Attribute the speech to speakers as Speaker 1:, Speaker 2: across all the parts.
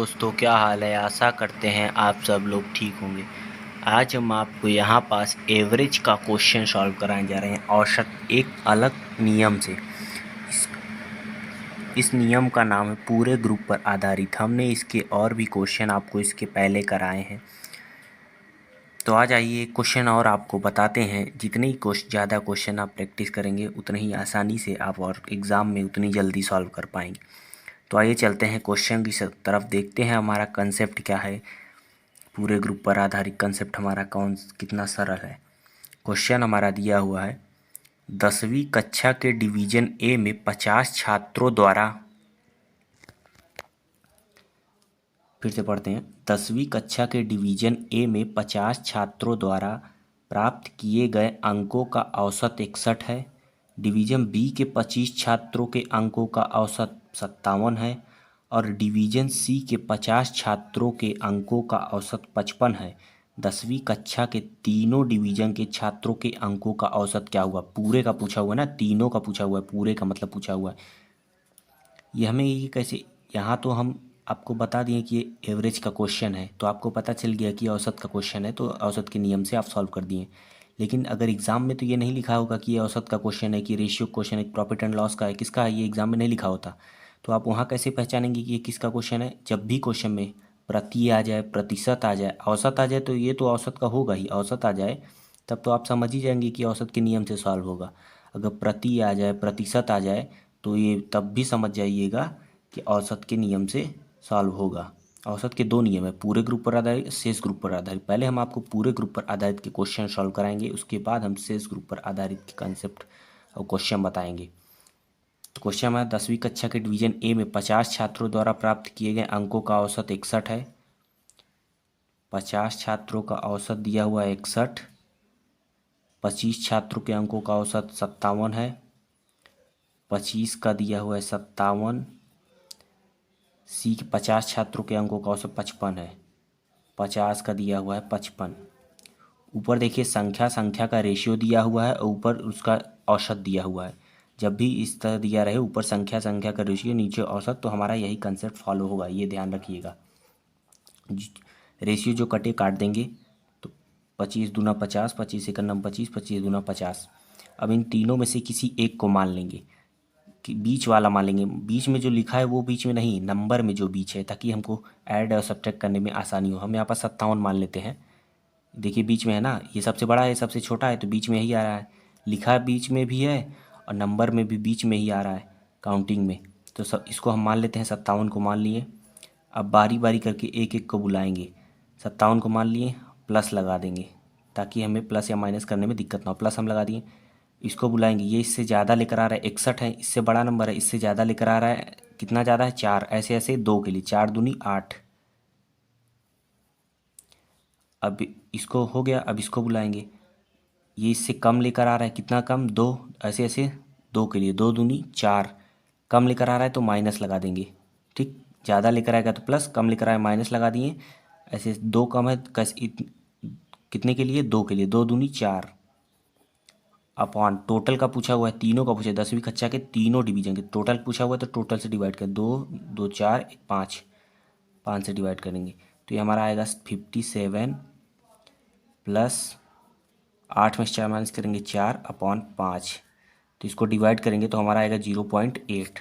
Speaker 1: दोस्तों, क्या हाल है। आशा करते हैं आप सब लोग ठीक होंगे। आज हम आपको यहाँ पास एवरेज का क्वेश्चन सॉल्व कराने जा रहे हैं, औसत एक अलग नियम से। इस नियम का नाम है पूरे ग्रुप पर आधारित। हमने इसके और भी क्वेश्चन आपको इसके पहले कराए हैं। तो आज आइए एक क्वेश्चन और आपको बताते हैं। जितने ही ज़्यादा क्वेश्चन आप प्रैक्टिस करेंगे उतने ही आसानी से आप और एग्ज़ाम में उतनी जल्दी सॉल्व कर पाएंगे। तो आइए चलते हैं क्वेश्चन की तरफ, देखते हैं हमारा कंसेप्ट क्या है। पूरे ग्रुप पर आधारित कंसेप्ट हमारा कितना सरल है। क्वेश्चन हमारा दिया हुआ है, 10वीं कक्षा के डिवीजन ए में 50 छात्रों द्वारा, फिर से पढ़ते हैं, 10वीं कक्षा के डिवीजन ए में 50 छात्रों द्वारा प्राप्त किए गए अंकों का औसत 61 है। डिवीजन बी के 25 छात्रों के अंकों का औसत 57 है और डिवीजन सी के 50 छात्रों के अंकों का औसत 55 है। 10वीं कक्षा के तीनों डिवीजन के छात्रों के अंकों का औसत क्या हुआ। पूरे का पूछा हुआ है ना, तीनों का पूछा हुआ है, पूरे का मतलब पूछा हुआ है। ये हमें ये कैसे, यहाँ तो हम आपको बता दिए कि ये एवरेज का क्वेश्चन है, तो आपको पता चल गया कि औसत का क्वेश्चन है, तो औसत के नियम से आप सॉल्व कर दिए। लेकिन अगर एग्ज़ाम में तो ये नहीं लिखा होगा कि ये औसत का क्वेश्चन है, कि रेशियो क्वेश्चन है, प्रॉफिट एंड लॉस का है, किसका है, ये एग्ज़ाम में नहीं लिखा होता। तो आप वहाँ कैसे पहचानेंगे कि ये किसका क्वेश्चन है। जब भी क्वेश्चन में प्रति आ जाए, प्रतिशत आ जाए, औसत आ जाए, तो ये तो औसत का होगा ही। औसत आ जाए तब तो आप समझ ही जाएंगे कि औसत के नियम से सॉल्व होगा। अगर प्रति आ जाए, प्रतिशत आ जाए, तो ये तब भी समझ जाइएगा कि औसत के नियम से सॉल्व होगा। औसत के दो नियम है, पूरे ग्रुप पर आधारित, शेष ग्रुप पर आधारित। पहले हम आपको पूरे ग्रुप पर आधारित के क्वेश्चन सॉल्व कराएंगे, उसके बाद हम शेष ग्रुप पर आधारित के कंसेप्ट और क्वेश्चन बताएंगे। तो क्वेश्चन हमारा, 10वीं कक्षा के डिवीजन ए में 50 छात्रों द्वारा प्राप्त किए गए अंकों का औसत 61 है। 50 छात्रों का औसत दिया हुआ है 61। 25 छात्रों के अंकों का औसत 57 है। 25 का दिया हुआ है 57। सी के 50 छात्रों के अंकों का औसत 55 है। 50 का दिया हुआ है 55। ऊपर देखिए संख्या संख्या का रेशियो दिया हुआ है और ऊपर उसका औसत दिया हुआ है। जब भी इस तरह दिया रहे, ऊपर संख्या संख्या का रेशियो, नीचे औसत, तो हमारा यही कंसेप्ट फॉलो होगा, ये ध्यान रखिएगा। रेशियो जो कटे काट देंगे, तो 25 दूना 50, 25 एकम 25, 25 दूना 50। अब इन तीनों में से किसी एक को मान लेंगे, कि बीच वाला मान लेंगे। बीच में जो लिखा है वो बीच में नहीं, नंबर में जो बीच है, ताकि हमको ऐड और सब्ट्रैक्ट करने में आसानी हो। हम यहाँ पर 57 मान लेते हैं। देखिए बीच में है ना, ये सबसे बड़ा है, सबसे छोटा है, तो बीच में ही आ रहा है। लिखा बीच में भी है और नंबर में भी बीच में ही आ रहा है, काउंटिंग में। तो सब इसको हम मान लेते हैं, 57 को मान लिए। अब बारी बारी करके एक एक को बुलाएंगे। 57 को मान लिए, प्लस लगा देंगे ताकि हमें प्लस या माइनस करने में दिक्कत ना हो। प्लस हम लगा दिए। इसको बुलाएंगे, ये इससे ज़्यादा लेकर आ रहा है, 61 है, इससे बड़ा नंबर है, इससे ज़्यादा लेकर आ रहा है। कितना ज़्यादा है, 4। ऐसे ऐसे दो के लिए, 4 दूनी 8। अब इसको हो गया, अब इसको बुलाएंगे। ये इससे कम लेकर आ रहा है, कितना कम, 2। ऐसे ऐसे दो के लिए, 2 दूनी 4। कम लेकर आ रहा है तो माइनस लगा देंगे। ठीक, ज़्यादा लेकर आएगा तो प्लस, कम लेकर आए माइनस लगा दिए। ऐसे 2 कम है कितने के लिए, 2 के लिए, 2 दूनी 4 अपॉन टोटल का पूछा हुआ है, तीनों का पूछा है, 10वीं कक्षा के तीनों डिवीजन के टोटल पूछा हुआ है, तो टोटल से डिवाइड कर, 2 2 4 5, 5 से डिवाइड करेंगे तो ये हमारा आएगा 57 प्लस 8 में से 4 माइनस करेंगे 4 अपॉन 5। तो इसको डिवाइड करेंगे तो हमारा आएगा 0.8।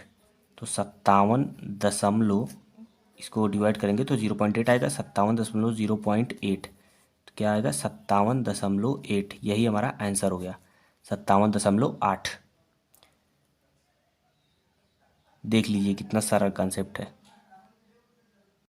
Speaker 1: तो 57 दशमलव, इसको डिवाइड करेंगे तो 0.8 आएगा, 57.0.8। तो क्या आएगा, 57.8। यही हमारा आंसर हो गया, 57.8। देख लीजिए कितना सारा कंसेप्ट है।